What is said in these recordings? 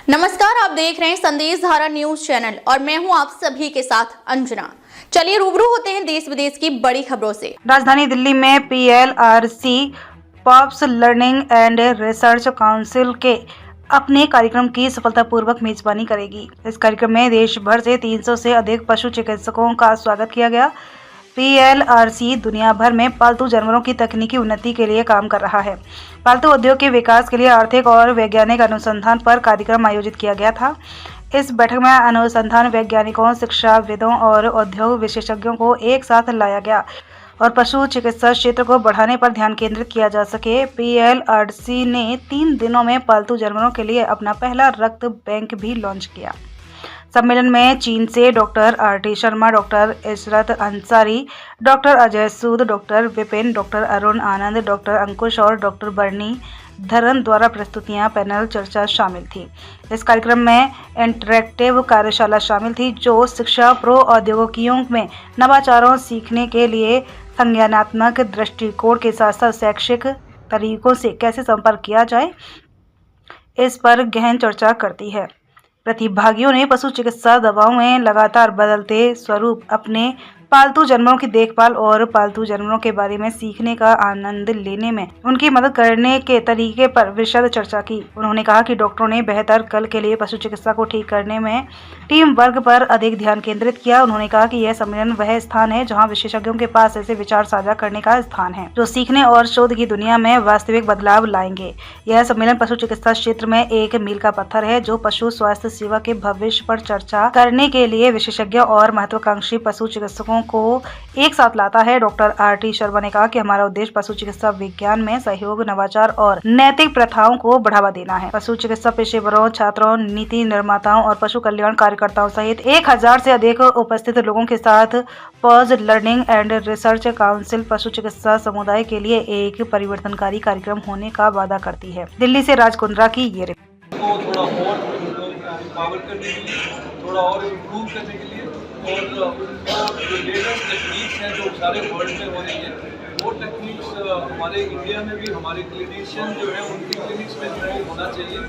नमस्कार, आप देख रहे हैं संदेश धारा न्यूज चैनल और मैं हूं आप सभी के साथ अंजना। चलिए रूबरू होते हैं देश विदेश की बड़ी खबरों से। राजधानी दिल्ली में PLRC pops learning and research council के अपने कार्यक्रम की सफलतापूर्वक मेजबानी करेगी। इस कार्यक्रम में देश भर से 300 से अधिक पशु चिकित्सकों का स्वागत किया गया। PLRC दुनिया भर में पालतू जानवरों की तकनीकी उन्नति के लिए काम कर रहा है। पालतू उद्योग के विकास के लिए आर्थिक और वैज्ञानिक अनुसंधान पर कार्यक्रम आयोजित किया गया था। इस बैठक में अनुसंधान वैज्ञानिकों, शिक्षाविदों और उद्योग विशेषज्ञों को एक साथ लाया गया और पशु चिकित्सा क्षेत्र को बढ़ाने पर ध्यान केंद्रित किया जा सके। PLRC ने 3 दिनों में पालतू जानवरों के लिए अपना पहला रक्त बैंक भी लॉन्च किया। सम्मेलन में चीन से doctor RT Sharma, doctor Ishrat Ansari, doctor Ajay Sood, doctor Vipin, doctor Arun Anand, doctor Ankush और डॉक्टर बर्नी धरन द्वारा प्रस्तुतियां, पैनल चर्चा शामिल थी। इस कार्यक्रम में इंटरैक्टिव कार्यशाला शामिल थी जो शिक्षा प्रौद्योगिकियों में नवाचारों सीखने के लिए संज्ञानात्मक दृष्टिकोण के साथ साथ शैक्षिक तरीकों से कैसे संपर्क किया जाए, इस पर गहन चर्चा करती है। प्रतिभागियों ने पशु चिकित्सा दवाओं में लगातार बदलते स्वरूप, अपने पालतू जानवरों की देखभाल और पालतू जानवरों के बारे में सीखने का आनंद लेने में उनकी मदद करने के तरीके पर विशद चर्चा की। उन्होंने कहा कि डॉक्टरों ने बेहतर कल के लिए पशु चिकित्सा को ठीक करने में टीम वर्क पर अधिक ध्यान केंद्रित किया। उन्होंने कहा कि यह सम्मेलन वह स्थान है जहां विशेषज्ञों के पास ऐसे विचार साझा करने का स्थान है जो सीखने और शोध की दुनिया में वास्तविक बदलाव लाएंगे। यह सम्मेलन पशु चिकित्सा क्षेत्र में एक मील का पत्थर है जो पशु स्वास्थ्य सेवा के भविष्य पर चर्चा करने के लिए विशेषज्ञ और महत्वाकांक्षी पशु चिकित्सकों को एक साथ लाता है। डॉक्टर RT शर्मा ने कहा कि हमारा उद्देश्य पशु चिकित्सा विज्ञान में सहयोग, नवाचार और नैतिक प्रथाओं को बढ़ावा देना है। पशु चिकित्सा पेशेवरों, छात्रों, नीति निर्माताओं और पशु कल्याण कार्यकर्ताओं सहित 1000 से अधिक उपस्थित लोगों के साथ pause learning and research council पशु चिकित्सा समुदाय के लिए एक परिवर्तनकारी कार्यक्रम होने का वादा करती है। दिल्ली से राज कुंद्रा की ये रिपोर्ट। थोड़ा और इम्प्रूव करने के लिए और जो लेटेस्ट टेक्निक्स हैं जो सारे वर्ल्ड में हो रही है, वो टेक्निक्स हमारे इंडिया में भी हमारे क्लिनिशियन जो है उनकी क्लिनिक्स में जो होना चाहिए।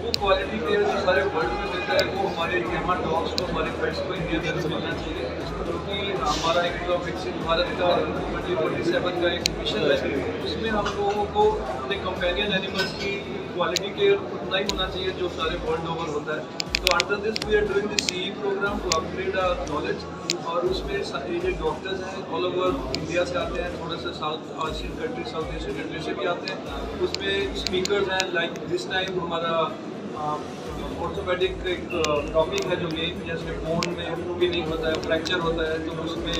वो क्वालिटी केयर जो सारे वर्ल्ड में मिलता है वो हमारे यहाँ डॉग्स को, हमारे पेट्स को इंडिया में मिलना चाहिए, क्योंकि हमारा एक विकसित भारत का 2047 का एक मिशन है, उसमें हम लोगों को अपने कंपेनियन एनिमल्स की क्वालिटी केयर उतना ही होना चाहिए जो सारे वर्ल्ड ओवर होता है। तो under this we are doing the CE programme to upgrade our knowledge, और उसमें ये डॉक्टर्स हैं ऑल ओवर इंडिया से आते हैं, थोड़ा सा south Asian country, south Asian country से भी आते हैं। उसमें स्पीकर्स हैं, लाइक दिस टाइम हमारा ऑर्थोपेडिक एक टॉपिक है जो मेन, जैसे बोन में पिनिंग होता है, फ्रैक्चर होता है, तो उसमें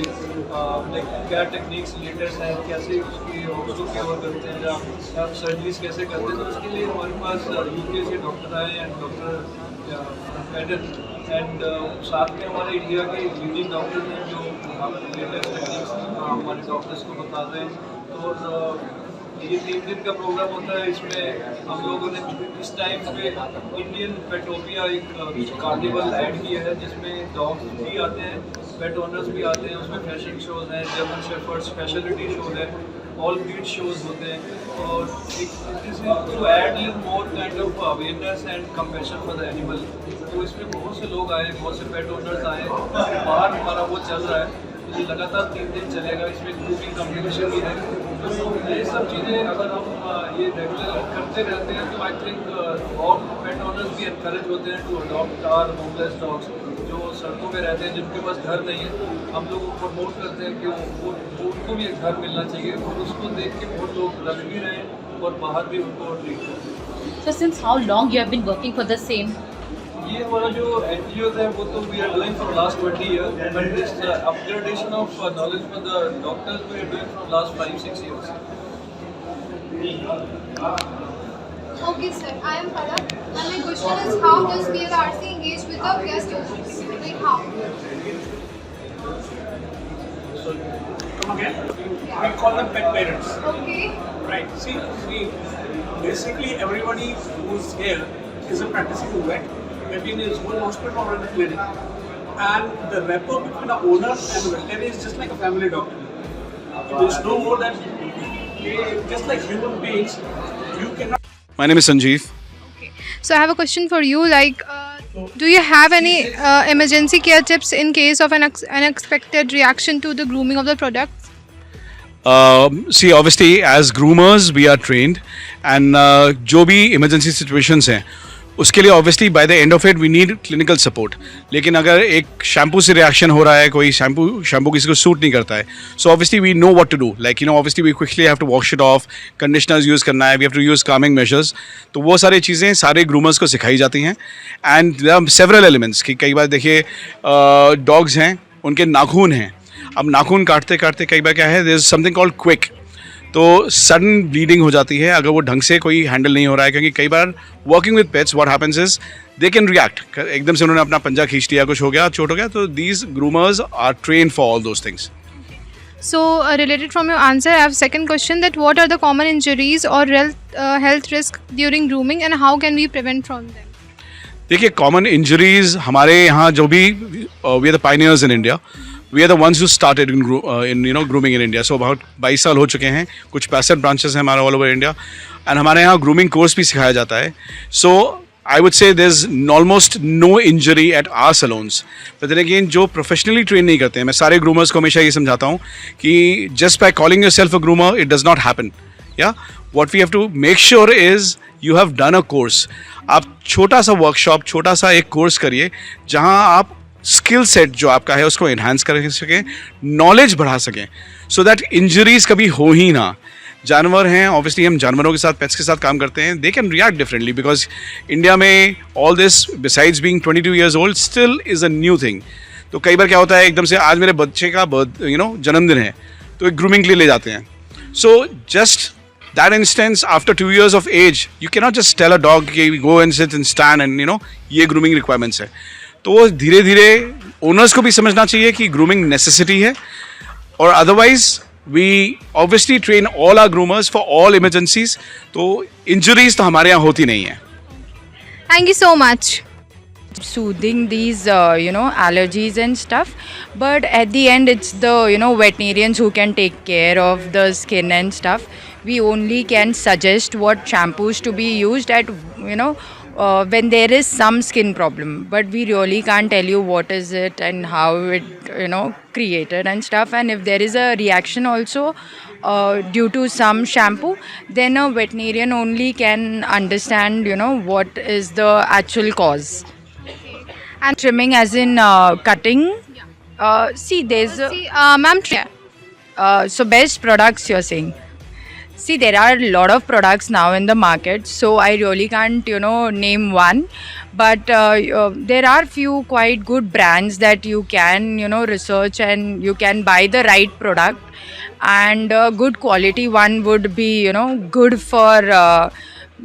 लाइक क्या टेक्निक्स लेटेस्ट हैं, कैसे उसकी उसको क्योर करते हैं या सर्जरीज कैसे करते हैं। तो उसके लिए हमारे पास UK से डॉक्टर आए एंड डॉक्टर एंड साथ में हमारे इंडिया के लीडिंग डॉक्टर्स हैं जो लेटेस्ट टेक्निक्स हमारे डॉक्टर्स को बता रहे हैं। तो ये 3 दिन का प्रोग्राम होता है। इसमें हम लोगों ने इस टाइम पे इंडियन पेटोपिया एक कार्निवल ऐड किया है जिसमें डॉग्स भी आते हैं, पेट ओनर्स भी आते हैं। उसमें फैशन शोज हैं, जर्मन शेफर्ड स्पेशलिटी शो है, ऑल ब्रीड शोज होते हैं, और to add more kind of awareness and compassion for the animal. तो इसमें बहुत से लोग आए, बहुत से पेट ओनर्स आए, बाहर हमारा वो चल रहा है, ये लगातार 3 दिन चलेगा। इसमें ग्रुपिंग कम्युनिकेशन भी है। तो ये सब चीज़ें अगर हम ये रेगुलर करते रहते हैं तो आई थिंक और पेट ओनर्स भी एनकरेज होते हैं to adopt our homeless dogs जो सड़कों पे रहते हैं, जिनके पास घर नहीं है। हम लोग प्रमोट करते हैं कि वो उनको भी एक घर मिलना चाहिए, और उसको देख के बहुत लोग लग भी रहे हैं और बाहर भी उनको ट्रीट करते हैं। So since how long you have been working for the same? ये हमारा जो NGO है वो तो we are doing for last 20 years, but this upgradation of knowledge for the doctors we are doing for last 5-6 years. Okay, sir. I am Palak, and my question is, how does PLRC engage with the guest owners? Like how? Come again? We call them pet parents. Okay. Right. See, basically everybody who's here is a practicing vet, maybe in his own hospital or in a clinic. And the rapport between the owner and the veterinarian is just like a family doctor. There's no more than, just like human beings, you cannot. My name is Sanjeev. Okay. So I have a question for you. Like, do you have any emergency care tips in case of an unexpected reaction to the grooming of the products? See, obviously, as groomers, we are trained, and जो भी emergency situations हैं, उसके लिए obviously by the end of it we need clinical support. लेकिन अगर एक shampoo से reaction हो रहा है, कोई शैम्पू किसी को सूट नहीं करता है, so obviously we know what to do. Like, you know, obviously we quickly have to wash it off, conditioners use करना है, we have to use calming measures. तो वो सारी चीज़ें सारे groomers को सिखाई जाती हैं. And there are several elements कि कई बार देखिए dogs हैं, उनके नाखून हैं. अब नाखून काटते काटते कई बार क्या है, there is something called quick, तो सडन ब्लीडिंग हो जाती है अगर वो ढंग से कोई हैंडल नहीं हो रहा है. क्योंकि कई बार working with pets what happens is they can react, एकदम से उन्होंने अपना पंजा खींच लिया, कुछ हो गया, चोट हो गया, तो these groomers are train for all those things. So, related from your answer, I have second question that what are the common injuries or health risk during grooming and how can we prevent from them? देखिए, common injuries हमारे यहाँ जो भी we are the pioneers in India, we are the ones who started in you know grooming in India. So about 22 साल हो चुके हैं. कुछ 65 ब्रांचेस हैं हमारे ऑल ओवर इंडिया, एंड हमारे यहाँ ग्रूमिंग कोर्स भी सिखाया जाता है. So I would say there is almost no injury at our salons. But then again, जो प्रोफेशनली ट्रेन नहीं करते हैं, मैं सारे ग्रूमर्स को हमेशा ये समझाता हूँ कि just by calling yourself a groomer it does not happen. या what we have to make sure is you have done a course. आप छोटा सा वर्कशॉप, छोटा सा एक कोर्स करिए जहाँ आप स्किल सेट जो आपका है उसको इन्हांस कर सकें, नॉलेज बढ़ा सकें, सो दैट इंजरीज कभी हो ही ना. जानवर हैं, ऑब्वियसली हम जानवरों के साथ, पेट्स के साथ काम करते हैं, they can react differently because India में all this besides being 22 years old still is a new thing. तो कई बार क्या होता है, एकदम से आज मेरे बच्चे का जन्मदिन है तो एक ग्रूमिंग के लिए ले जाते हैं. So just that instance, after 2 years of age, you cannot just tell a dog कि go and sit and stand and ये grooming requirements है. तो धीरे धीरे owners को भी समझना चाहिए कि grooming necessity है, और otherwise we obviously train all our groomers for all emergencies. तो injuries तो हमारे यहाँ होती नहीं है. Thank you so much. Soothing these allergies and stuff, but at the end it's the veterinarians who can take care of the skin and stuff. We only can suggest what shampoos to be used at when there is some skin problem, but we really can't tell you what is it and how it created and stuff. And if there is a reaction also due to some shampoo, then a veterinarian only can understand what is the actual cause. And trimming as in cutting. See, there's Ma'am, so best products you're saying. See, there are a lot of products now in the market, so I really can't name one, but there are few quite good brands that you can research and you can buy the right product, and a good quality one would be good for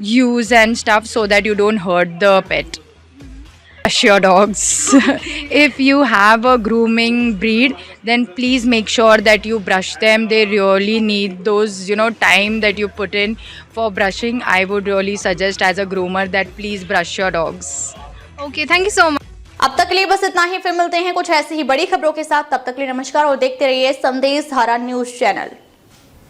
use and stuff, so that you don't hurt the pet. Brush your dogs. If you have a grooming breed, then please make sure that you brush them. They really need those time that you put in for brushing. I would really suggest as a groomer that please brush your dogs. Okay, thank you so much. अब तक के लिए बस इतना ही. फिर मिलते हैं कुछ ऐसी ही बड़ी खबरों के साथ. तब तक के लिए नमस्कार और देखते रहिए संदेश धारा न्यूज चैनल.